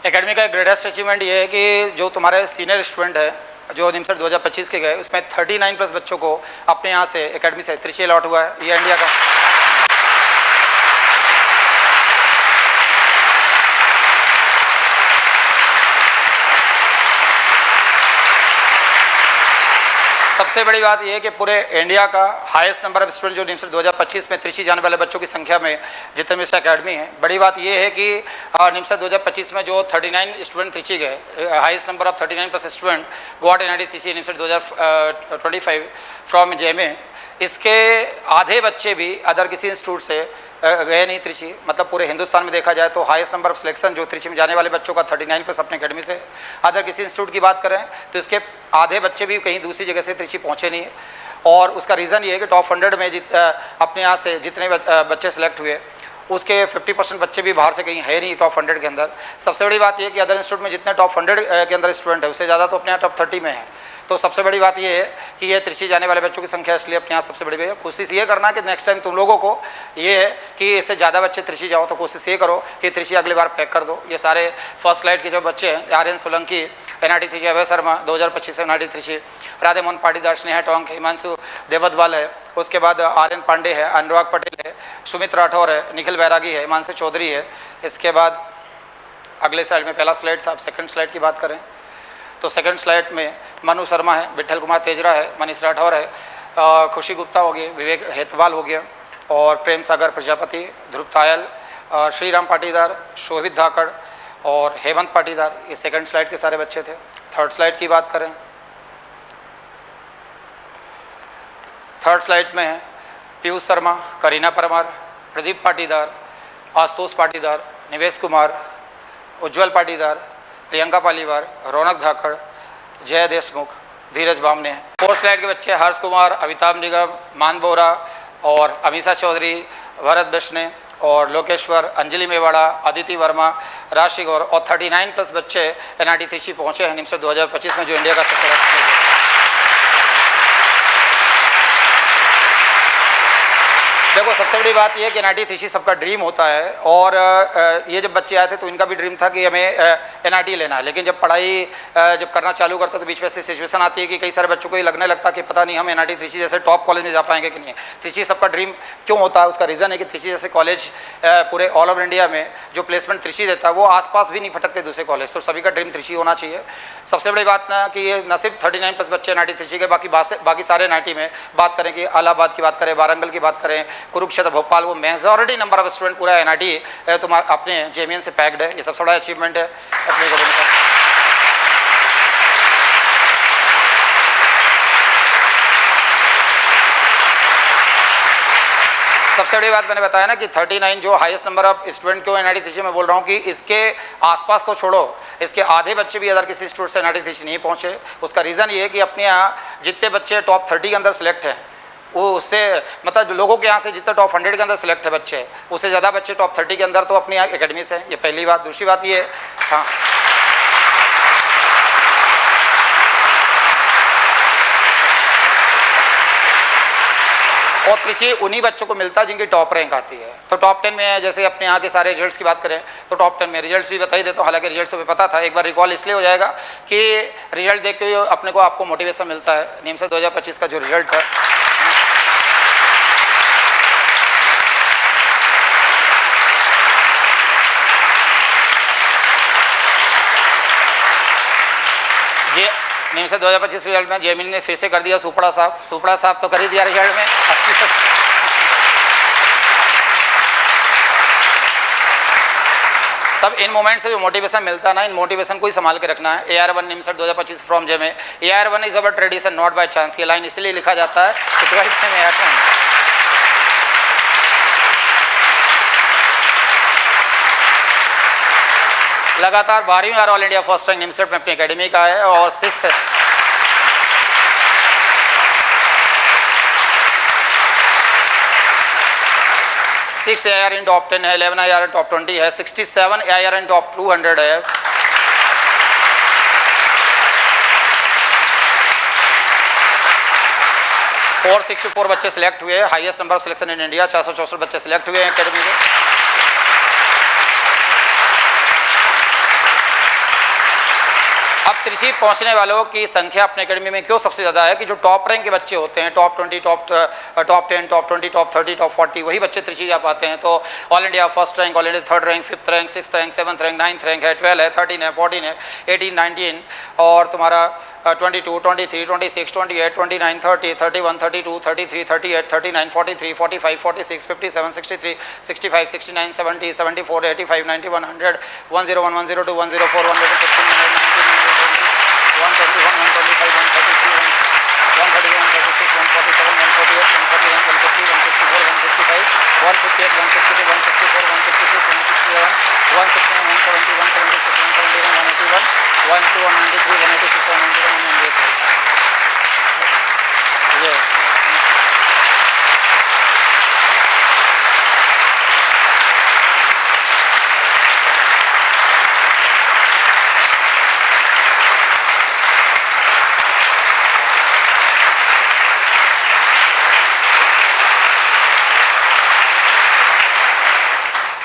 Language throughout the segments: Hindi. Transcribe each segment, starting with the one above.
एकेडमी का ग्रेटेस्ट अचीवमेंट ये है कि जो तुम्हारे सीनियर स्टूडेंट है जो निमसर 2025 के गए, उसमें 39 प्लस बच्चों को अपने यहाँ से एकेडमी से त्रिची अलॉट हुआ है। ये इंडिया का सबसे बड़ी बात यह है कि पूरे इंडिया का हाईएस्ट नंबर ऑफ स्टूडेंट जो निमसर 2025 में त्रिची जाने वाले बच्चों की संख्या में जितने में से एकेडमी है। बड़ी बात यह है कि निमसर 2025 में जो 39 स्टूडेंट त्रिची गए, highest number of 39 plus student got NIT Trichy NIMCET 2025 from जेमे। इसके आधे बच्चे भी अदर किसी इंस्टीट्यूट से गए नहीं त्रिची। मतलब पूरे हिंदुस्तान में देखा जाए तो हाईएस्ट नंबर ऑफ सिलेक्शन जो त्रिची में जाने वाले बच्चों का 39 प्लस अपने एकेडमी से। अदर किसी इंस्टीट्यूट की बात करें तो इसके आधे बच्चे भी कहीं दूसरी जगह से त्रिची पहुँचे नहीं है। और उसका रीज़न ये है कि टॉप 100 में अपने यहाँ से जितने बच्चे सेलेक्ट हुए उसके 50% बच्चे भी बाहर से कहीं है नहीं टॉप 100 के अंदर। सबसे बड़ी बात यह है कि अदर इंस्टीट्यूट में जितने टॉप 100 के अंदर स्टूडेंट है उससे ज़्यादा तो अपने यहाँ टॉप 30 में है। तो सबसे बड़ी बात ये है कि ये त्रिची जाने वाले बच्चों की संख्या इसलिए अपने यहाँ सबसे बड़ी है। कोशिश ये करना कि नेक्स्ट टाइम तुम लोगों को ये है कि इससे ज़्यादा बच्चे त्रिची जाओ तो कोशिश ये करो कि त्रिची अगली बार पैक कर दो। ये सारे फर्स्ट स्लाइड के जो बच्चे हैं, आर्यन सोलंकी एनआईटी त्रिची, अभय शर्मा 2025 से एनआईटी त्रिची, राधे मोहन पाटीदार, स्नेहा टोंक, हिमांशु देवतवाल है, उसके बाद आर्यन पांडे है, अनुराग पटेल है, सुमित राठौर है, निखिल बैरागी है, हिमांशु चौधरी है। इसके बाद अगले साइड में पहला स्लाइड था, अब सेकंड स्लाइड की बात करें तो सेकंड स्लाइड में मनु शर्मा है, विठल कुमार तेजरा है, मनीष राठौर है, खुशी गुप्ता हो गई, विवेक हेतवाल हो गया और प्रेम सागर प्रजापति, ध्रुव तायल, श्रीराम पाटीदार, शोभित धाकड़ और हेमंत पाटीदार। ये सेकंड स्लाइड के सारे बच्चे थे। थर्ड स्लाइड की बात करें, थर्ड स्लाइड में है पीयूष शर्मा, करीना परमार, प्रदीप पाटीदार, आशुतोष पाटीदार, निवेश कुमार, उज्ज्वल पाटीदार, प्रियंका पालीवार, रौनक धाकड़, जय देशमुख, धीरज बामने। फोर्थ स्लाइड के बच्चे हर्ष कुमार, अमिताभ निगम, मान बोरा और अमीषा चौधरी, भरत बिश्ने और लोकेश्वर, अंजलि मेवाड़ा, अदिति वर्मा, राशि गौर और 39 प्लस बच्चे एनआईटी त्रिची पहुँचे हैं निमसर 2025 में, जो इंडिया का सबसे बड़ा। देखो सबसे बड़ी बात यह है कि एनआईटी त्रिची सबका ड्रीम होता है और ये जब बच्चे आए थे तो इनका भी ड्रीम था कि हमें एनआईटी लेना है। लेकिन जब पढ़ाई जब करना चालू करते तो बीच में ऐसी सिचुएशन आती है कि कई सारे बच्चों को ये लगने लगता कि पता नहीं हम एनआईटी त्रिची जैसे टॉप कॉलेज में जा पाएंगे कि नहीं। त्रिची सबका ड्रीम क्यों होता है, उसका रीज़न है कि त्रिची जैसे कॉलेज पूरे ऑल ओवर इंडिया में जो प्लेसमेंट त्रिची देता है वो आसपास भी नहीं भटकते दूसरे कॉलेज। तो सभी का ड्रीम त्रिची होना चाहिए। सबसे बड़ी बात ना कि ये न सिर्फ 39 प्लस बच्चे एनआईटी त्रिची के, बाकी सारे एनआईटी में बात करें कि इलाहाबाद की बात करें, वारंगल की बात करें, कुरुक्षेत्र, भोपाल, वो मेजॉरिटी नंबर ऑफ स्टूडेंट पूरा एनआईटी तुम्हारा अपने जेएमएन से पैक्ड है। ये सबसे बड़ा अचीवमेंट है अपने को का। सबसे बड़ी बात मैंने बताया ना कि 39 जो हाईएस्ट नंबर ऑफ स्टूडेंट को एनआईटी त्रिची में बोल रहा हूँ कि इसके आसपास तो छोड़ो, इसके आधे बच्चे भी अदर किसी इंस्टीट्यूट से एनआईटी त्रिची नहीं पहुँचे। उसका रीज़न ये है कि अपने यहाँ जितने बच्चे टॉप 30 के अंदर सेलेक्ट हैं वो उससे मतलब लोगों के यहाँ से जितने टॉप 100 के अंदर सेलेक्ट है बच्चे, उससे ज़्यादा बच्चे टॉप 30 के अंदर तो अपनी एकेडमी से। ये पहली बात। दूसरी बात ये, हाँ और त्रिची उन्हीं बच्चों को मिलता है जिनकी टॉप रैंक आती है। तो टॉप 10 में है, जैसे अपने यहाँ के सारे रिजल्ट्स की बात करें तो टॉप 10 में रिजल्ट्स भी बता ही देता हूँ। हालांकि रिजल्ट्स तो पता था, एक बार रिकॉल इसलिए हो जाएगा कि रिजल्ट देख के अपने को आपको मोटिवेशन मिलता है। निमसर 2025 का जो रिजल्ट था, ये निमसर 2025 रिजल्ट में जेएमएन ने फिर से कर दिया सुपड़ा साफ। सुपड़ा साफ तो कर ही दिया रिजल्ट में। सब इन मोमेंट से जो मोटिवेशन मिलता है ना, इन मोटिवेशन को ही संभाल के रखना है। AR1 निमसर 2025 फ्रॉम जेमे। AR1 is our tradition not by chance. ये लाइन इसलिए लिखा जाता है कि 12th में आता है। लगातार 12वीं बार ऑल इंडिया फर्स्ट रैंक निमसर में अपनी एकेडमी का है और 6 AIR इन टॉप 10 है, 11 AIR टॉप 20 है, 67 AIR इन टॉप 200 है। और 64 बच्चे सिलेक्ट हुए, highest number of selection in India. 464 बच्चे सिलेक्ट हुए हैं एकेडमी में। त्रिची पहुंचने वालों की संख्या अपने एकेडमी में क्यों सबसे ज़्यादा है कि जो टॉप रैंक के बच्चे होते हैं, top 20, top 10, top 20, top 30, top 40, वही बच्चे त्रिची जा पाते हैं। तो all India first rank, all India third rank, fifth rank, six rank, seventh rank, 9th rank है, 12 है, 13 है, 14 है, 18, 19 और तुम्हारा 22, 23, 26, 28, 29, 30, 31, 32, 33, 38, 39, 43, 45, 46, 57, 63, 65, 69, 70, 74, 85, 91, 100, 101, 102, 104, 115, 119, 121, 125, 133, 131, 136, 147, 148, 149, 150, 154, 155, 158, 162, 164, 166, 167, 169, 170, 176, 171, 181, 192, 193, 186, 191, 198. ये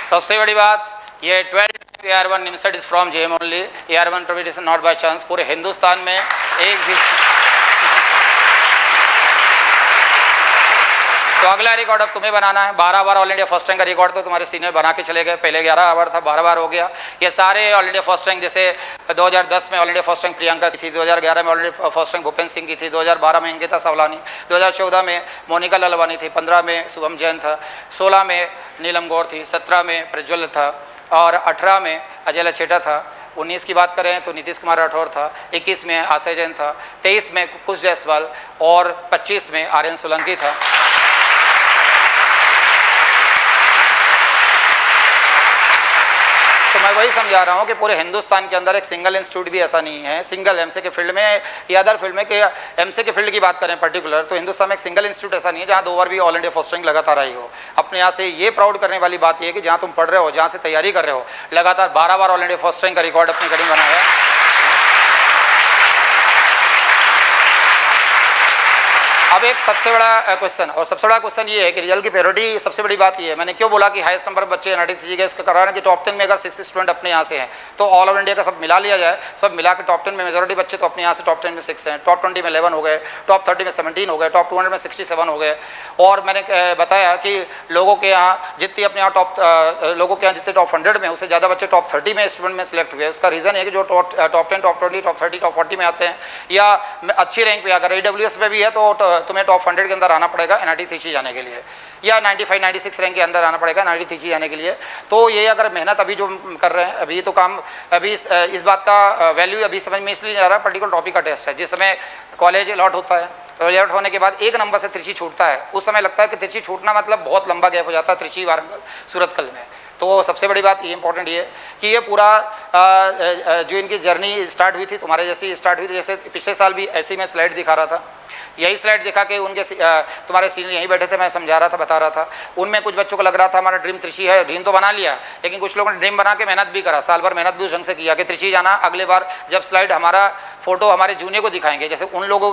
सबसे बड़ी बात, ये 12 AR1 NIMCET is from JM only. AR1 providence not by chance. पूरे हिंदुस्तान में एक भी तो अगला रिकॉर्ड अब तुम्हें बनाना है। 12 बार ऑल इंडिया फर्स्ट रैंक का रिकॉर्ड तो तुम्हारे सीनियर बना के चले गए। पहले 11 बार था, 12 बार हो गया। ये सारे ऑल इंडिया फर्स्ट रैंक, जैसे 2010 में all India first rank Priyanka की थी, 2011 में all India first rank Bhupendra Singh की थी, 2012 में अंकिता सवलानी, 2014 में मोनिका ललवानी थी, 15 में शुभम जैन था, 16 में नीलम गौर थी, 17 में प्रज्वल था और 18 में अजय लछेटा था। 19 की बात करें तो नीतीश कुमार राठौर था, 21 में आशय जैन था, 23 में कुश जायसवाल और 25 में आर्यन सोलंकी था। तो मैं वही समझा रहा हूँ कि पूरे हिंदुस्तान के अंदर एक सिंगल इंस्टीट्यूट भी ऐसा नहीं है, सिंगल एमसे के फील्ड में या अदर फील्ड में, कि एमसे के फील्ड की बात करें पर्टिकुलर, तो हिंदुस्तान में एक सिंगल इंस्टीट्यूट ऐसा नहीं है जहाँ 2 बार भी ऑल इंडिया फर्स्ट रैंक लगातार आई हो। अपने यहाँ से ये प्राउड करने वाली बात ये है कि जहाँ तुम पढ़ रहे हो, जहाँ से तैयारी कर रहे हो, लगातार 12 बार ऑल इंडिया फर्स्ट रैंक का रिकॉर्ड अपनी कड़ी बनाया है। अब एक सबसे बड़ा क्वेश्चन, और सबसे बड़ा क्वेश्चन ये है कि रिजल्ट की प्रायोरिटी, सबसे बड़ी बात ये है, मैंने क्यों बोला कि हाईएस्ट नंबर बच्चे NRTC के इसका कारण है कि टॉप 10 में अगर 6 स्टूडेंट अपने यहाँ से हैं तो ऑल ओवर इंडिया का सब मिला लिया जाए, सब मिला के टॉप 10 में मेजॉरिटी बच्चे तो अपने यहाँ से टॉप 10 में 6 हैं, टॉप 20 में 11 हो गए, टॉप 30 में 17 हो गए, टॉप 200 में 67 हो गए। और मैंने बताया कि लोगों के यहाँ जितनी अपने यहाँ लोगों के यहाँ जितने टॉप 100 में, उससे ज़्यादा बच्चे टॉप 30 में स्टूडेंट में सिलेक्ट हुए। उसका रीज़न है कि जो टॉप 10, टॉप 20, टॉप 30, टॉप 40 में आते हैं या अच्छी रैंक पे, अगर AWS में भी है तो तुम्हें टॉप 100 के अंदर आना पड़ेगा NRTC जाने के लिए, या 95, 96 रैंक के अंदर आना पड़ेगा NRTC जाने के लिए। तो ये अगर मेहनत अभी जो कर रहे हैं, अभी तो काम, अभी इस बात का वैल्यू अभी समझ में इसलिए नहीं आ रहा, पर्टिकुलर टॉपिक का टेस्ट है, जिस समय कॉलेज अलॉट होता है, अलॉट होने के बाद 1 नंबर से त्रिची छूटता है, उस समय लगता है कि त्रिची छूटना मतलब बहुत लंबा गैप हो जाता है त्रिची, वारंगल, सूरतकल में। तो सबसे बड़ी बात ये इंपॉर्टेंट ये कि ये पूरा जो इनकी जर्नी स्टार्ट हुई थी, तुम्हारे जैसी स्टार्ट हुई थी, जैसे पिछले साल भी ऐसी मैं स्लाइड दिखा रहा था, यही स्लाइड दिखा के उनके तुम्हारे सीनियर यहीं बैठे थे, मैं समझा रहा था, बता रहा था। उनमें कुछ बच्चों को लग रहा था हमारा ड्रीम त्रिची है, ड्रीम तो बना लिया, लेकिन कुछ लोगों ने ड्रीम बना के मेहनत भी करा, साल भर मेहनत भी उस ढंग से किया कि त्रिची जाना। अगले बार जब स्लाइड हमारा फोटो हमारे जूनियर को दिखाएंगे, जैसे उन लोगों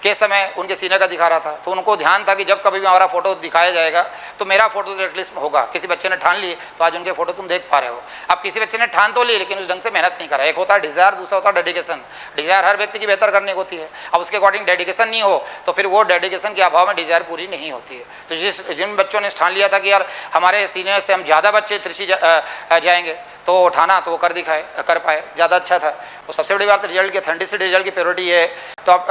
के समय उनके सीनियर का दिखा रहा था, तो उनको ध्यान था कि जब कभी भी हमारा फोटो दिखाया जाएगा तो मेरा फोटो तो एटलीस्ट होगा। किसी बच्चे ने ठान ली तो आज उनके फोटो तुम देख पा रहे हो। अब किसी बच्चे ने ठान तो ली लेकिन उस ढंग से मेहनत नहीं करा। एक होता है डिज़ायर, दूसरा होता है डेडिकेशन। डिज़ायर हर व्यक्ति की बेहतर करने की होती है, अब उसके अकॉर्डिंग डेडिकेशन नहीं हो तो फिर वो डेडिकेशन के अभाव में डिज़ायर पूरी नहीं होती है। तो जिन बच्चों ने ठान लिया था कि यार हमारे सीनियर से हम ज़्यादा बच्चे त्रिची जाएंगे, तो उठाना तो वो कर पाए, ज़्यादा अच्छा था। और सबसे बड़ी बात रिजल्ट की ऑथेंटिसिटी, रिजल्ट की प्योरिटी है। टॉप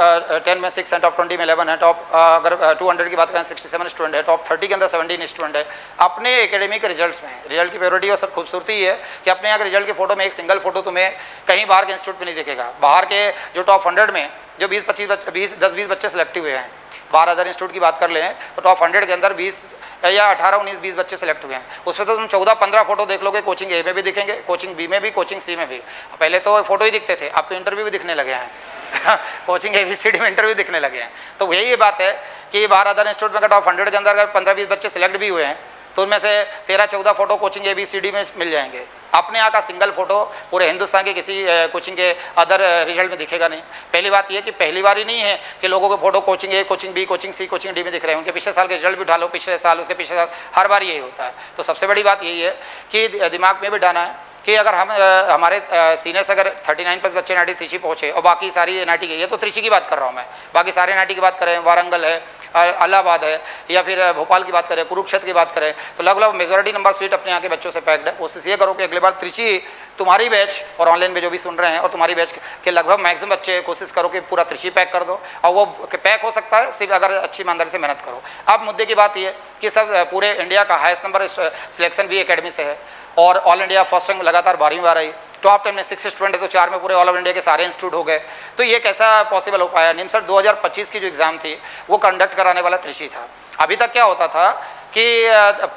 10 में 6 हैं, टॉप 20 में 11 है, टॉप अगर 200 की बात करें 67 स्टूडेंट है, टॉप 30 के अंदर 17 स्टूडेंट है। अपने एकेडमिक रिजल्ट्स में रिजल्ट की प्योरिटी और सब खूबसूरती है कि अपने यहाँ के रिजल्ट की फोटो में एक सिंगल फोटो तुम्हें कहीं बाहर के इंस्टीट्यूट में नहीं दिखेगा। बाहर के जो टॉप 100 में जो 10-20 बच्चे सेलेक्ट हुए हैं, बाहर अदर इंस्टीट्यूट की बात कर लें तो टॉप 100 के अंदर 20 या 18, 19, 20 बच्चे सेलेक्ट हुए हैं। उसमें तो तुम 14-15 फोटो देख लोगे, कोचिंग A में भी दिखेंगे, कोचिंग B में भी, कोचिंग C में भी। पहले तो फोटो ही दिखते थे, अब तो इंटरव्यू भी दिखने लगे हैं कोचिंग ABCD में इंटरव्यू दिखने लगे हैं। तो यही बात है कि बाहर अदर इंस्टीट्यूट में टॉप 100 के अंदर अगर 15-20 बच्चे सेलेक्ट भी हुए हैं तो उनमें से 13-14 फ़ोटो कोचिंग ABCD में मिल जाएंगे। अपने यहाँ का सिंगल फ़ोटो पूरे हिंदुस्तान के किसी कोचिंग के अदर रिजल्ट में दिखेगा नहीं। पहली बात ये कि पहली बार ही नहीं है कि लोगों के photo coaching A, coaching B, coaching C, coaching D में दिख रहे हैं। उनके पिछले साल के रिजल्ट भी उठा लो, पिछले साल, उसके पिछले साल, हर बार यही होता है। तो सबसे बड़ी बात यही है कि दिमाग में भी डालना है कि अगर हम हमारे सीनियर्स अगर 39+ बच्चे NIT त्रिची पहुँचे और बाकी सारी NIT के, ये तो त्रिची की बात कर रहा हूँ मैं, बाकी सारे NIT की बात करें, वारंगल है, इलाहाबाद है, या फिर भोपाल की बात करें, कुरुक्षेत्र की बात करें, तो लगभग मेजॉरिटी नंबर सीट अपने यहाँ के बच्चों से पैक्ड है। कोशिश ये करो कि अगली बार त्रिची तुम्हारी बैच और ऑनलाइन में जो भी सुन रहे हैं और तुम्हारी बैच के लगभग मैक्सिमम बच्चे, कोशिश करो कि पूरा त्रिची पैक कर दो। और वो पैक हो सकता है सिर्फ अगर अच्छी ईमानदारी से मेहनत करो। अब मुद्दे की बात ये कि सब पूरे इंडिया का हाईएस्ट नंबर सिलेक्शन भी एकेडमी से है और ऑल इंडिया फर्स्ट रैंक लगातार 12वीं बार आई। टॉप 10 में 6 स्टूडेंट है तो 4 में पूरे ऑल ओवर इंडिया के सारे इंस्टीट्यूट हो गए। तो ये कैसा पॉसिबल हो पाया? निमसर 2025 की जो एग्ज़ाम थी वो कंडक्ट कराने वाला त्रिची था। अभी तक क्या होता था कि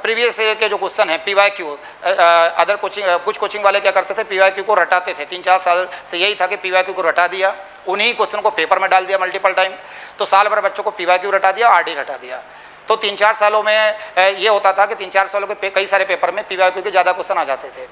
प्रीवियस के जो क्वेश्चन है PYQ, अदर कोचिंग, कुछ कोचिंग वाले क्या करते थे, PYQ को रटाते थे। 3-4 साल से यही था कि PYQ को रटा दिया, उन्हीं क्वेश्चन को पेपर में डाल दिया मल्टीपल टाइम, तो साल भर बच्चों को PYQ रटा दिया, RD रटा दिया। तो 3-4 सालों में ये होता था कि 3-4 सालों के कई सारे पेपर में PYQ के ज़्यादा क्वेश्चन आ जाते थे।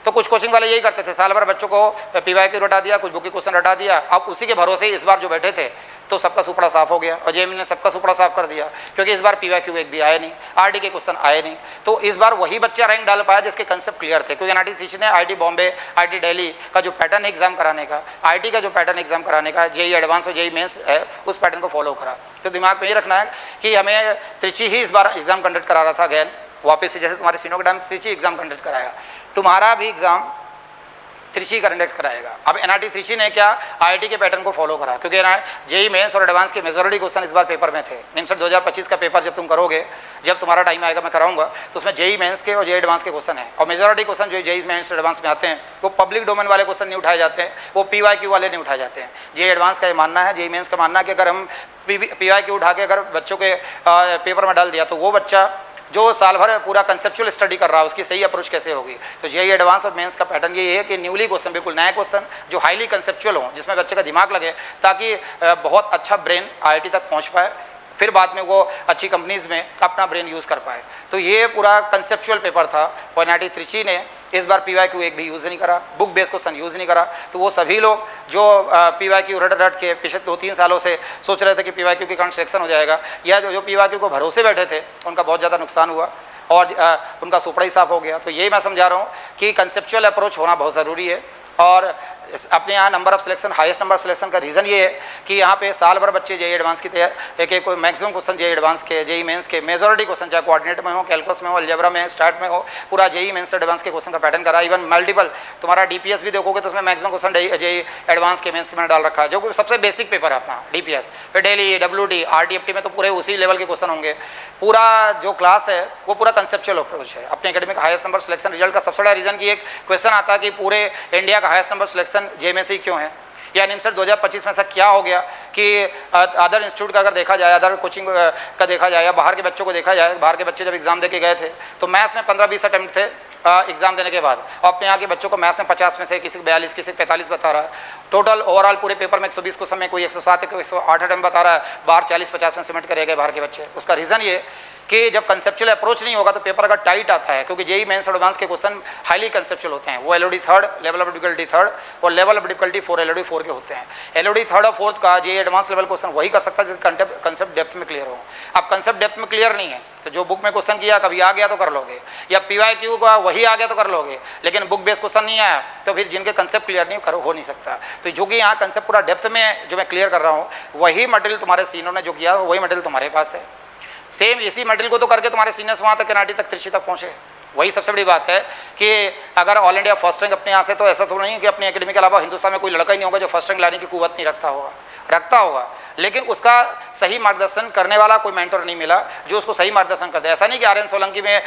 तो कुछ कोचिंग वाले यही करते थे, साल भर बच्चों को PYQ रटा दिया, कुछ बुक के क्वेश्चन रटा दिया। अब उसी के भरोसे इस बार जो बैठे थे तो सबका सुपड़ा साफ हो गया और JEE ने सबका सुपड़ा साफ कर दिया, क्योंकि इस बार PYQ एक भी आए नहीं, RD के क्वेश्चन आए नहीं। तो इस बार वही बच्चा रैंक डाल पाया जिसके कंसेप्ट क्लियर थे, क्योंकि NIT त्रिची ने IIT बॉम्बे, IIT दिल्ली का जो पैटर्न एग्जाम कराने का, IT का जो पैटर्न एग्जाम कराने का, JEE एडवांस और JEE मेंस है, उस पैटर्न को फॉलो करा। तो दिमाग में ये रखना है कि हमें त्रिची ही इस बार एग्जाम कंडक्ट करा रहा था अगैन वापस से, जैसे तुम्हारे सीनो के टाइम त्रिची एग्जाम कंडक्ट कराया, तुम्हारा भी एग्जाम त्रिची कंडक्ट कराएगा। अब NIT त्रिची ने क्या IIT के पैटर्न को फॉलो करा, क्योंकि JEE मेंस और एडवांस के मेजॉरिटी क्वेश्चन इस बार पेपर में थे। निमसर 2025 का पेपर जब तुम करोगे, जब तुम्हारा टाइम आएगा मैं कराऊंगा, तो उसमें JEE मेंस के और JEE एडवांस के क्वेश्चन है। और मेजॉरिटी क्वेश्चन जो JEE मेंस एडवांस में आते हैं वो पब्लिक डोमेन वाले क्वेश्चन नहीं उठाए जाते हैं, वो PYQ वाले नहीं उठाए जाते हैं। JEE एडवांस का ये मानना है, JEE मेंस का मानना है कि अगर हम PYQ उठा के अगर बच्चों के पेपर में डाल दिया तो वो बच्चा जो साल भर पूरा कंसेप्चुअल स्टडी कर रहा है उसकी सही अप्रोच कैसे होगी। तो JEE एडवांस और मेंस का पैटर्न ये है कि न्यूली क्वेश्चन, बिल्कुल नए क्वेश्चन जो हाईली कंसेप्चुअल हो, जिसमें बच्चे का दिमाग लगे, ताकि बहुत अच्छा ब्रेन IIT तक पहुंच पाए, फिर बाद में वो अच्छी कंपनीज़ में अपना ब्रेन यूज़ कर पाए। तो ये पूरा कंसेप्चुअल पेपर था और NIT त्रिची ने इस बार PYQ एक भी यूज़ नहीं करा, बुक बेस क्वेश्चन यूज़ नहीं करा। तो वो सभी लोग जो PYQ रट के पिछले 2-3 सालों से सोच रहे थे कि PYQ के कारण सिलेक्शन हो जाएगा, या जो PYQ को भरोसे बैठे थे उनका बहुत ज़्यादा नुकसान हुआ और उनका सुपड़ा ही साफ हो गया। तो यही मैं समझा रहा हूँ कि कंसेप्चुअल अप्रोच होना बहुत ज़रूरी है। और अपने यहाँ number of selection, highest number selection का रीज़न ये है कि यहाँ पे साल भर बच्चे JEE एडवांस की तैयार, एक मैक्सिमम क्वेश्चन JEE एडवांस के, JEE मेंस के मेजॉरिटी क्वेश्चन, चाहे कोऑर्डिनेट में हो, कैलकुलस में हो, अलजेब्रा में, स्टार्ट में हो, पूरा JEE मेंस एडवांस के क्वेश्चन का पैटर्न करा। इवन मल्टीपल तुम्हारा DPS भी देखोगे तो उसमें मैक्सिमम क्वेश्चन JEE एडवांस के, मेंस के मैंने डाल रखा है, जो सबसे बेसिक पेपर है अपना DPS। फिर डेली WT RTFT में तो पूरे उसी लेवल के क्वेश्चन होंगे। पूरा जो क्लास है वो पूरा कंसेप्चुअल अप्रोच है। अपने academic highest number selection result का सबसे बड़ा रीज़न की एक क्वेश्चन आता है कि पूरे इंडिया का हाईएस्ट नंबर सिलेक्शन JEE में से क्यों है, या निमसर 2025 में ऐसा क्या हो गया कि अदर इंस्टीट्यूट का अगर देखा जाए, अदर कोचिंग का देखा जाए, या बाहर के बच्चों को देखा जाए, बाहर के बच्चे जब एग्जाम दे के गए थे तो मैथ्स में 15-20 अटैम्प्ट थे एग्जाम देने के बाद, और अपने यहाँ के बच्चों को मैथ्स में 50 में से किसी को 42, किसी को 45 बता रहा है। टोटल ओवरऑल पूरे पेपर में 120 क्वेश्चन में कोई 107 कोई 108 अटैम्प्ट बता रहा है, बाहर 40-50 में सिमेंट करे गए बाहर के बच्चे। उसका रीज़न ये कि जब कंसेप्चुअल अप्रोच नहीं होगा तो पेपर अगर टाइट आता है, क्योंकि JEE मेंस एडवांस के क्वेश्चन हाईली कंसेप्चुअल होते हैं। वो LOD 3 लेवल ऑफ डिफिकल्टी 3 और लेवल ऑफ डिफिकल्टी 4 LOD 4 के होते हैं। LOD 3 और 4 का JEE एडवांस लेवल क्वेश्चन वही कर सकता है जिसका कंसेप्ट डेप्थ में क्लियर हो। अब कंसेप्ट डेप्थ में क्लियर नहीं है तो जो बुक में क्वेश्चन किया कभी आ गया तो कर लोगे, या PYQ का वही आ गया तो कर लोगे, लेकिन बुक बेस्ड क्वेश्चन नहीं आया तो फिर जिनके कंसेप्ट क्लियर नहीं हो नहीं सकता। तो जो कि यहाँ कंसेप्ट पूरा डेप्थ में जो मैं क्लियर कर रहा हूँ वही मटेरियल तुम्हारे सीनियर ने जो किया वही मटेरियल तुम्हारे पास है। सेम इसी मटेरियल को तो करके तुम्हारे सीनियर्स वहाँ तक NIT तक त्रिची तक पहुँचे। वही सबसे बड़ी बात है कि अगर ऑल इंडिया फर्स्ट रैंक अपने यहाँ से, तो ऐसा तो नहीं कि अपनी एकेडमी के अलावा हिंदुस्तान में कोई लड़का ही नहीं होगा जो फर्स्ट रैंक लाने की कुव्वत नहीं रखता होगा, लेकिन उसका सही मार्गदर्शन करने वाला कोई मेंटर नहीं मिला जो उसको सही मार्गदर्शन कर दे। ऐसा नहीं कि आर्यन सोलंकी में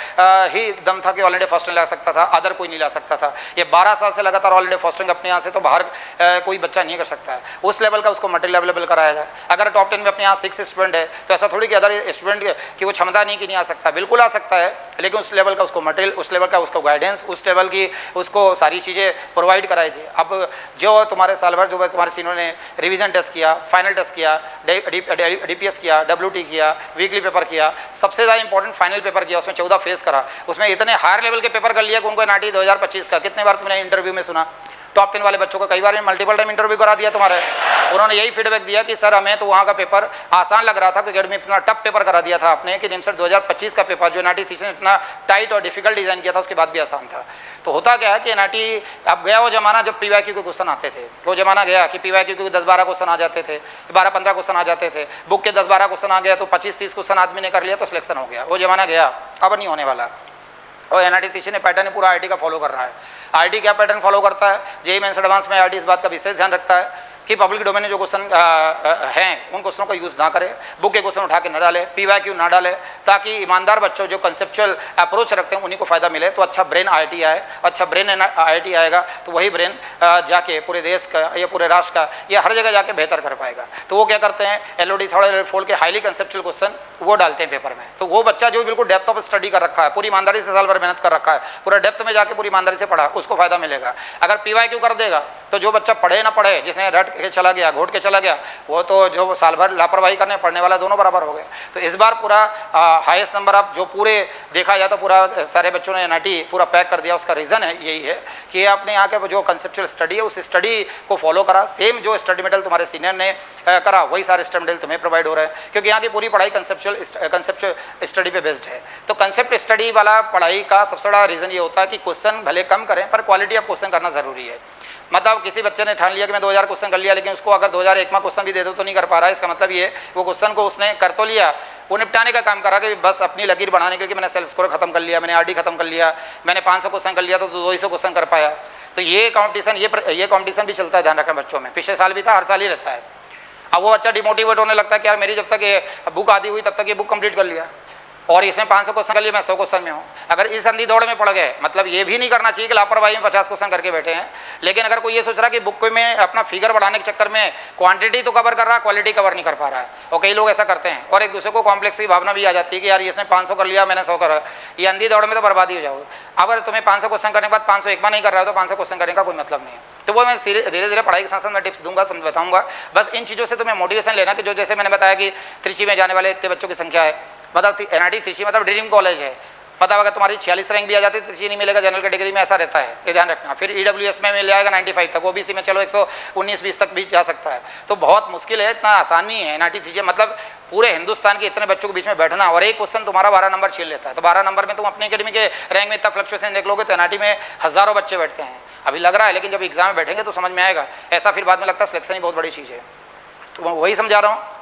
ही दम था कि ऑल इंडिया फर्स्ट रैंक ला सकता था, अदर कोई नहीं ला सकता था। ये 12 साल से लगातार ऑल इंडिया फर्स्ट रैंक अपने यहाँ से तो बाहर कोई बच्चा नहीं कर सकता है। उस लेवल का उसको मटेरियल अवेलेबल कराया जाए। अगर टॉप 10 में अपने यहाँ 6 स्टूडेंट है तो ऐसा थोड़ी कि अदर स्टूडेंट की वो क्षमता नहीं कि नहीं आ सकता, बिल्कुल आ सकता है, लेकिन उस लेवल का उसको मटेरियल, उस लेवल का उसको गाइडेंस, उस लेवल की उसको सारी चीज़ें प्रोवाइड कराई थी। अब जो तुम्हारे साल भर जो तुम्हारे सीनियर ने रिवीजन टेस्ट किया, फाइनल टेस्ट किया, किया, DPS किया, WT किया, वीकली पेपर किया, सबसे ज़्यादा इंपॉर्टेंट फाइनल पेपर किया, उसमें 14 फेस करा, उसमें इतने हायर लेवल के पेपर कर लिया कि उनको NIT 2025 का कितने बार तुमने इंटरव्यू में सुना, टॉप 10 वाले बच्चों को कई बार मल्टीपल टाइम इंटरव्यू करा दिया तुम्हारे। उन्होंने यही फीडबैक दिया कि सर हमें तो वहाँ का पेपर आसान लग रहा था, क्योंकि में इतना टफ पेपर करा दिया था आपने कि निमसर 2025 का पेपर जो NIT ने इतना टाइट और डिफिकल्ट डिज़ाइन किया था, उसके बाद भी आसान था। तो होता क्या है कि NIT अब गया वो ज़माना जब PYQ के क्वेश्चन आते थे, वो ज़माना गया कि PYQ के 10-12 क्वेश्चन आ जाते थे, 12-15 क्वेश्चन आ जाते थे, बुक के 10-12 क्वेश्चन आ गया तो 25-30 क्वेश्चन आदमी ने कर लिया तो सिलेक्शन हो गया, वो ज़माना गया, अब नहीं होने वाला। और NIT ने पैटर्न पूरा IIT का फॉलो कर रहा है। IIT क्या पैटर्न फॉलो करता है, JEE मेंस एडवांस में IIT इस बात का विशेष ध्यान रखता है कि पब्लिक डोमेन में जो क्वेश्चन हैं उन क्वेश्चनों का यूज़ ना करें, बुक के क्वेश्चन उठा के न डाले, PYQ ना डाले, ताकि ईमानदार बच्चों जो कंसेप्चुअल अप्रोच रखते हैं उन्हीं को फ़ायदा मिले। तो अच्छा ब्रेन IIT आए, अच्छा ब्रेन IIT आएगा तो वही ब्रेन जाके पूरे देश का या पूरे राष्ट्र का या हर जगह जाके बेहतर कर पाएगा। तो वो क्या करते हैं, LOD थोड़ा फोल्ड के हाईली कंसेप्चुअल क्वेश्चन वो डालते हैं पेपर में। तो वो बच्चा जो बिल्कुल डेप्थ ऑफ स्टडी कर रखा है, पूरी ईमानदारी से साल भर मेहनत कर रखा है, पूरा डेप्थ में जाके पूरी ईमानदारी से पढ़ा, उसको फायदा मिलेगा। अगर PYQ कर देगा तो जो बच्चा पढ़े ना पढ़े, जिसने रट के चला गया, घोट के चला गया, वो तो जो साल भर लापरवाही करने पढ़ने वाला दोनों बराबर हो गए। तो इस बार पूरा हाईएस्ट नंबर आप जो पूरे देखा जाए तो पूरा सारे बच्चों ने NIT पूरा पैक कर दिया। उसका रीज़न है यही है कि आपने यहाँ के जो कंसेप्चुअल स्टडी है उस स्टडी को फॉलो करा। सेम जो स्टडी मटेरियल तुम्हारे सीनियर ने करा वही सारे स्टडी मटेरियल तुम्हें प्रोवाइड हो रहा है, क्योंकि यहाँ की पूरी पढ़ाई कंसेप्चुअल स्टडी पे बेस्ड है। तो कंसेप्ट स्टडी वाला पढ़ाई का सबसे बड़ा रीज़न ये होता है कि क्वेश्चन भले कम करें पर क्वालिटी ऑफ क्वेश्चन करना ज़रूरी है। मतलब किसी बच्चे ने ठान लिया कि मैं 2000 क्वेश्चन कर लिया, लेकिन उसको अगर 2001 में क्वेश्चन भी दे दो तो नहीं कर पा रहा है, इसका मतलब ये वो क्वेश्चन को उसने कर तो लिया, वो निपटाने का काम करा कि बस अपनी लकीर बढ़ाने के लिए मैंने सेल्फ स्कोर खत्म कर लिया, मैंने RD खत्म कर लिया, मैंने 500 क्वेश्चन कर लिया तो 200 क्वेश्चन कर पाया। तो ये कॉम्पिटिशन भी चलता है, ध्यान रखना बच्चों में। पिछले साल भी था, हर साल ही रहता है। अब वो बच्चा डिमोटिवेट होने लगता है कि यार मेरी जब तक ये बुक आधी हुई तब तक ये बुक कंप्लीट कर लिया और इसमें 500 क्वेश्चन कर लिए, मैं 100 क्वेश्चन में हूँ। अगर इस अंधी दौड़ में पड़ गए, मतलब ये भी नहीं करना चाहिए कि लापरवाही में 50 क्वेश्चन करके बैठे हैं, लेकिन अगर कोई ये सोच रहा है कि बुक में अपना फिगर बढ़ाने के चक्कर में क्वांटिटी तो कवर कर रहा है, क्वालिटी कवर नहीं कर पा रहा है, और कई लोग ऐसा करते हैं और एक दूसरे को कॉम्प्लेक्स की भावना भी आ जाती है कि यार इसने 500 कर लिया, मैंने 100 करा। ये अंधी दौड़ में तो बर्बादी हो जाओगे। अगर तुम्हें 500 क्वेश्चन करने के बाद 500 एक बार नहीं कर रहा है तो 500 क्वेश्चन करने का कोई मतलब नहीं है। तो वो मैं धीरे धीरे पढ़ाई के साथ साथ मैं टिप्स दूंगा, बताऊंगा। बस इन चीज़ों से तुम्हें मोटिवेशन लेना कि जो जैसे मैंने बताया कि त्रिची में जाने वाले इतने बच्चों की संख्या है, मतलब NIT त्रिची मतलब ड्रीम कॉलेज है। मतलब अगर तुम्हारी 46 रैंक भी आ जाती है त्रिची नहीं मिलेगा, जनरल कैटेगरी में ऐसा रहता है, ये ध्यान रखना। फिर EWS में मिल जाएगा 95 तक, OBC में चलो 119-20 तक भी जा सकता है। तो बहुत मुश्किल है, इतना आसान नहीं है NIT त्रिची। मतलब पूरे हिंदुस्तान के इतने बच्चों के बीच में बैठना और एक क्वेश्चन तुम्हारा 12 नंबर छीन लेता है। तो 12 नंबर में तुम अपनी अकेडमी के रैंक में इतना फ्लक्चुएशन देख लोगे तो NIT में हज़ारों बच्चे बैठते हैं। अभी लग रहा है, लेकिन जब एग्जाम में बैठेंगे तो समझ में आएगा। ऐसा फिर बाद में लगता है सिलेक्शन ही बहुत बड़ी चीज़ है। तो मैं वही समझा रहा हूँ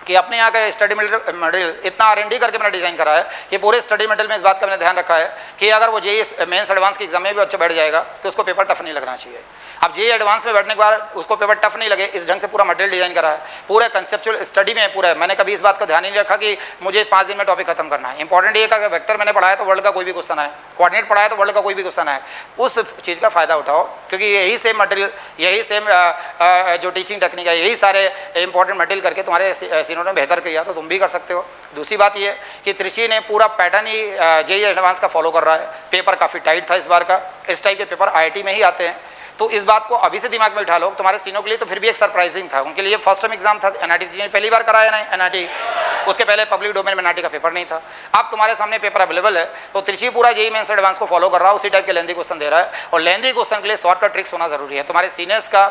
कि अपने यहाँ का स्टडी मटेरियल इतना R&D करके मैंने डिज़ाइन करा है कि पूरे स्टडी मटेरियल में इस बात का मैंने ध्यान रखा है कि अगर वो JEE मेंस एडवांस के एग्जाम में भी अच्छा बैठ जाएगा तो उसको पेपर टफ नहीं लगना चाहिए। अब JEE एडवांस में बैठने के बाद उसको पेपर टफ नहीं लगे, इस ढंग से पूरा मटेरियल डिज़ाइन करा है, पूरा कंसेप्चुअल स्टडी में पूरा है। मैंने कभी इस बात का ध्यान ही नहीं रखा कि मुझे 5 दिन में टॉपिक खत्म करना है। इंपॉर्टेंट ये अगर वेक्टर मैंने पढ़ाया तो वर्ल्ड का कोई भी क्वेश्चन है, कोऑर्डिनेट पढ़ाया तो वर्ल्ड का कोई भी क्वेश्चन है, उस चीज़ का फ़ायदा उठाओ, क्योंकि यही सेम मटेरियल, यही सेम जो टीचिंग टेक्निक है, यही सारे इंपॉर्टेंट मटेरियल करके तुम्हारे सीनियर ने बेहतर किया तो तुम भी कर सकते हो। दूसरी बात ये कि त्रिची ने पूरा पैटर्न ही JEE एडवांस का फॉलो कर रहा है। पेपर काफ़ी टाइट था इस बार का, इस टाइप के पेपर IIT में ही आते हैं। तो इस बात को अभी से दिमाग में उठा लो। तुम्हारे सीनियर के लिए तो फिर भी एक सरप्राइजिंग था, उनके लिए फर्स्ट टाइम एग्जाम था। NIT ने पहली बार कराया नहीं NIT, उसके पहले पब्लिक डोमेन में NIT का पेपर नहीं था। अब तुम्हारे सामने पेपर अवेलेबल है तो त्रिची पूरा JEE मेंस एडवांस को फॉलो कर रहा है, उसी टाइप के लेंदी क्वेश्चन दे रहा है। और लेंदी क्वेश्चन के लिए शॉर्टकट ट्रिक्स होना जरूरी है। तुम्हारे सीनियर्स का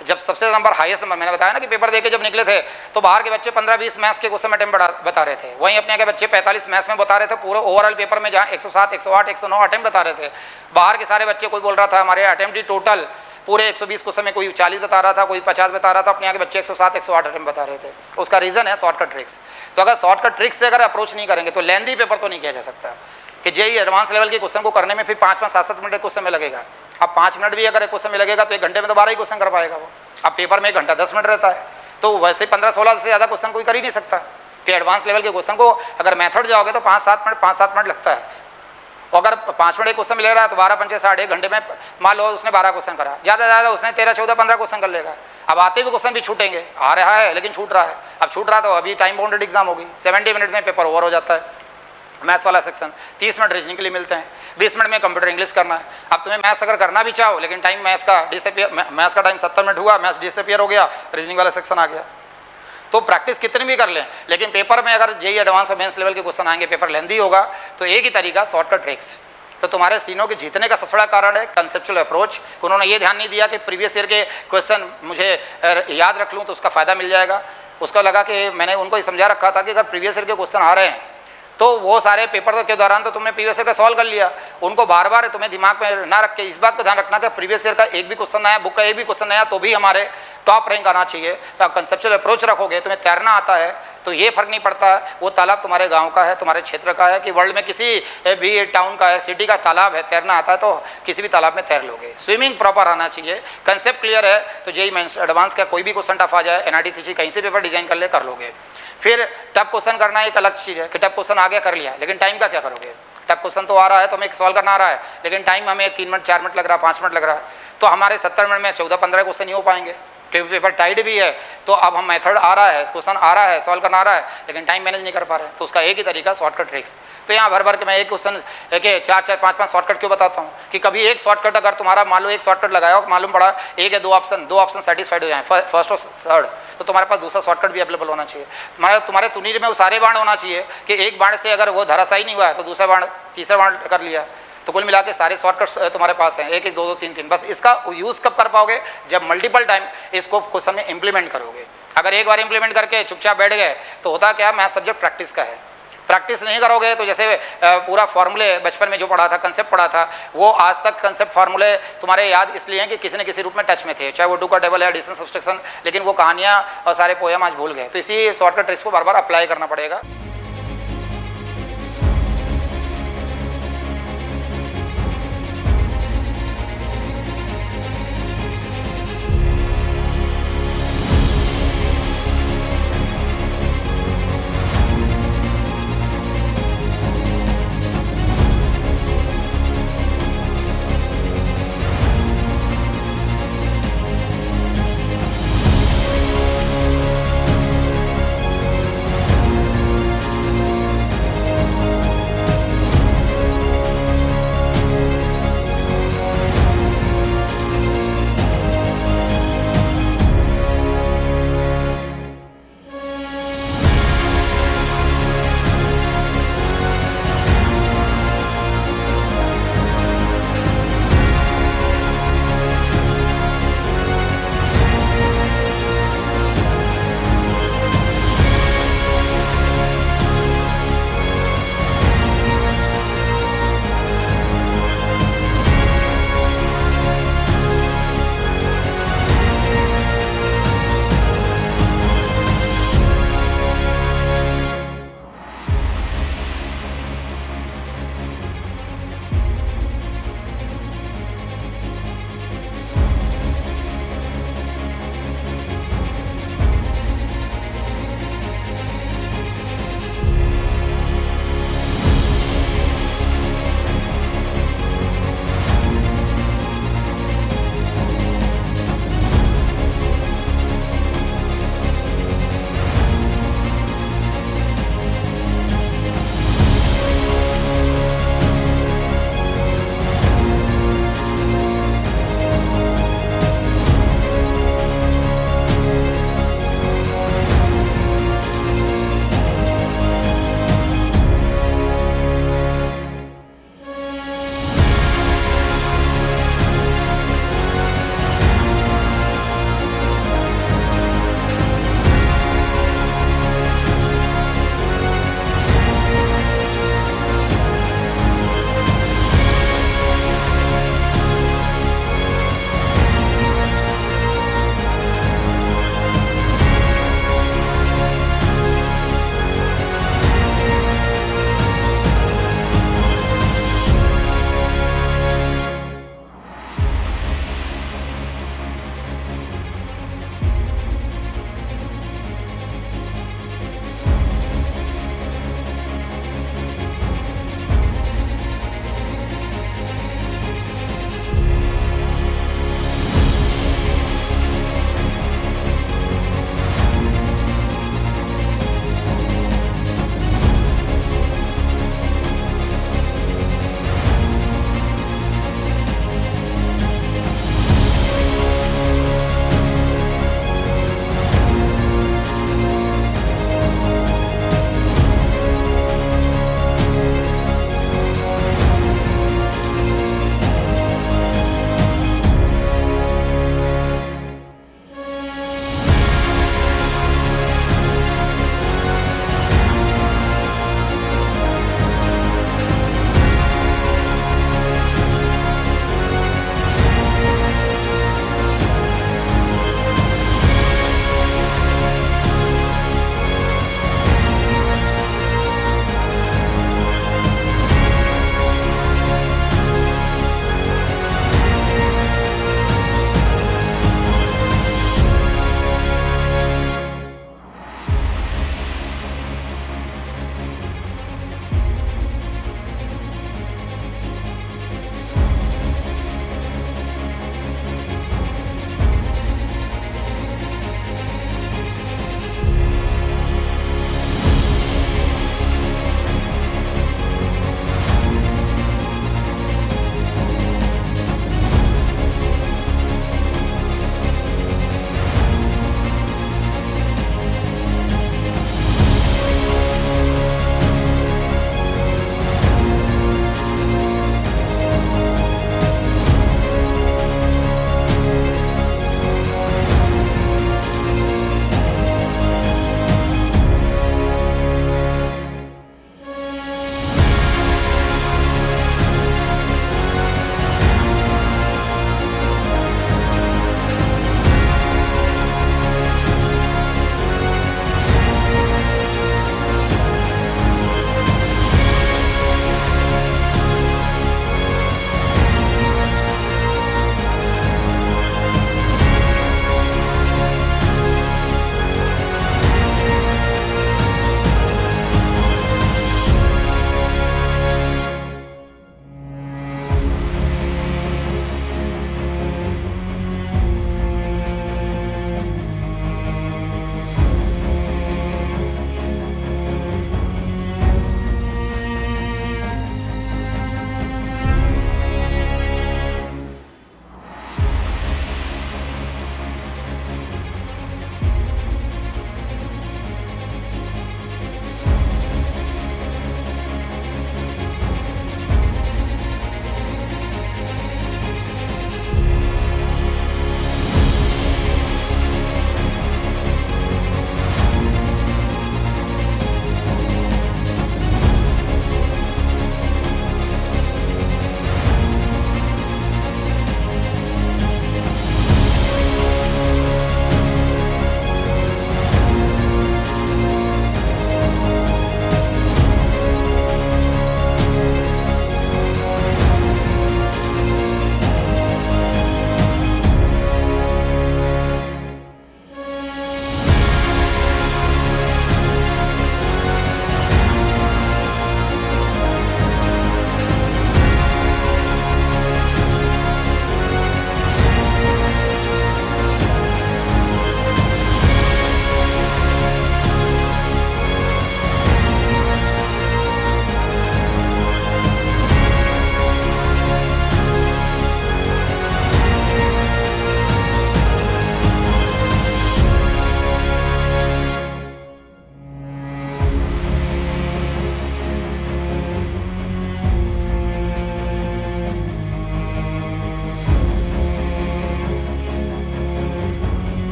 जब सबसे नंबर हाईएस्ट नंबर, मैंने बताया ना कि पेपर देके जब निकले थे तो बाहर के बच्चे 15-20 मैथ्स के क्वेश्चन अटेम्प्ट बता रहे थे, वहीं अपने के बच्चे 45 मैथ्स में बता रहे थे। पूरे ओवरऑल पेपर में जहाँ 107, 108, 109 अटेम्प्ट बता रहे थे, बाहर के सारे बच्चे कोई बोल रहा था हमारे अटेम्प्ट टोटल पूरे 120 क्वेश्चन में कोई 40 बता रहा था, कोई 50 बता रहा था, अपने यहाँ के बच्चे 107, 108 अटेम्प्ट बता रहे थे। उसका रीज़न है शॉर्टकट ट्रिक्स। तो अगर शॉर्टकट ट्रिक्स से अगर अप्रोच नहीं करेंगे तो लेंदी पेपर तो नहीं किया जा सकता कि JEE एडवांस लेवल के क्वेश्चन को करने में फिर 5-5, 7-7 मिनट क्वेश्चन में लगेगा। अब 5 मिनट भी अगर एक क्वेश्चन में लगेगा तो 1 घंटे में तो 12 ही क्वेश्चन कर पाएगा वो। अब पेपर में 1 घंटा 10 मिनट रहता है, तो वैसे 15-16 से ज़्यादा क्वेश्चन कोई कर ही नहीं सकता कि एडवांस लेवल के क्वेश्चन को अगर मेथड जाओगे तो 5-7 मिनट लगता है। अगर 5 मिनट एक क्वेश्चन मिल रहा है तो 12-5 60 1 घंटे में मान लो उसने 12 क्वेश्चन करा, ज़्यादा से ज़्यादा उसने 13-14-15 क्वेश्चन कर लेगा। अब आते हुए क्वेश्चन भी छूटेंगे, आ रहा है लेकिन छूट रहा है। अब छूट रहा तो अभी टाइम बाउंडेड एग्जाम होगी, 70 मिनट में पेपर ओवर हो जाता है। मैथ्स वाला सेक्शन 30 मिनट रीजनिंग के लिए मिलते हैं, 20 मिनट में कंप्यूटर इंग्लिश करना है। अब तुम्हें मैथ्स अगर करना भी चाहो लेकिन टाइम मैथ्स का टाइम 70 मिनट हुआ, मैथ्स डिसअपियर हो गया, रीजनिंग वाला सेक्शन आ गया। तो प्रैक्टिस कितनी भी कर लें, लेकिन पेपर में अगर जेईई एडवांस और मेंस लेवल के क्वेश्चन आएंगे, पेपर लेंदी होगा, तो एक ही तरीका शॉर्टकट ट्रिक्स। तो तुम्हारे सीनों के जीतने का सबसे बड़ा कारण है कंसेप्चुअल अप्रोच। उन्होंने ये ध्यान नहीं दिया कि प्रीवियस ईयर के क्वेश्चन मुझे याद रख लूँ तो उसका फ़ायदा मिल जाएगा। उसको लगा कि मैंने उनको ये समझा रखा था कि अगर प्रीवियस ईयर के क्वेश्चन आ रहे हैं तो वो सारे पेपर के दौरान तो तुमने प्रीवियस ईयर का सॉल्व कर लिया, उनको बार बार तुम्हें दिमाग में ना रख के इस बात का ध्यान रखना कि प्रीवियस ईयर का एक भी क्वेश्चन आया, बुक का एक भी क्वेश्चन आया तो भी हमारे टॉप रैंक आना चाहिए। तो कंसेप्चुअल अप्रोच रखोगे, तुम्हें तैरना आता है तो ये फर्क नहीं पड़ता वो तालाब तुम्हारे गांव का है, तुम्हारे क्षेत्र का है, कि वर्ल्ड में किसी भी टाउन का है, सिटी का तालाब है, तैरना आता है तो किसी भी तालाब में तैर लोगे। स्विमिंग प्रॉपर आना चाहिए, कंसेप्ट क्लियर है तो जेईई मेंस एडवांस का कोई भी क्वेश्चन टफ आ जाए, एनआईटी थीसी कहीं से पेपर डिजाइन कर ले, कर लोगे। फिर टफ क्वेश्चन करना एक अलग चीज़ है कि टफ क्वेश्चन आ गया कर लिया, लेकिन टाइम का क्या करोगे? टफ क्वेश्चन तो आ रहा है तो हमें सॉल्व करना आ रहा है, लेकिन टाइम हमें 3 मिनट 4 मिनट लग रहा है, 5 मिनट लग रहा है, तो हमारे 70 मिनट में 14-15 क्वेश्चन नहीं हो पाएंगे क्योंकि पेपर टाइट भी है। तो अब हम मेथड आ रहा है, क्वेश्चन आ रहा है, सॉल्व करना आ रहा है, लेकिन टाइम मैनेज नहीं कर पा रहे हैं, तो उसका एक ही तरीका शॉर्टकट ट्रिक्स। तो यहाँ भर भर के मैं एक क्वेश्चन के 4-4 5-5 शॉर्टकट क्यों बताता हूँ कि कभी एक शॉर्टकट अगर तुम्हारा मान लो एक शॉर्टकट लगाया हो, मालूम पड़ा एक या दो ऑप्शन सेटिस्फाइड हो जाए फर्स्ट और थर्ड, तो तुम्हारे पास दूसरा शॉर्टकट भी अवेलेबल होना चाहिए। तुम्हारे तुनीर में वो सारे बाण होना चाहिए कि एक बाण से अगर वो धराशायी नहीं हुआ है तो दूसरा बाण तीसरा बाण कर लिया। तो कुल मिला के सारे शॉर्टकट्स तुम्हारे पास हैं, 1-1 2-2 3-3। बस इसका यूज़ कब कर पाओगे? जब मल्टीपल टाइम इसको क्वेश्चन में इंप्लीमेंट करोगे। अगर एक बार इंप्लीमेंट करके चुपचाप बैठ गए तो होता क्या, मैथ सब्जेक्ट प्रैक्टिस का है। प्रैक्टिस नहीं करोगे तो जैसे पूरा फॉर्मूले बचपन में जो पढ़ा था, कंसेप्ट पढ़ा था, वो आज तक कंसेप्ट फार्मूले तुम्हारे याद इसलिए हैं कि किसी न किसी रूप में टच में थे, चाहे वो 2 का टेबल है, एडिशन सब्सट्रैक्शन, लेकिन वो कहानियाँ और सारे पोएम आज भूल गए। तो इसी शॉर्टकट ट्रिक्स को बार बार अप्लाई करना पड़ेगा।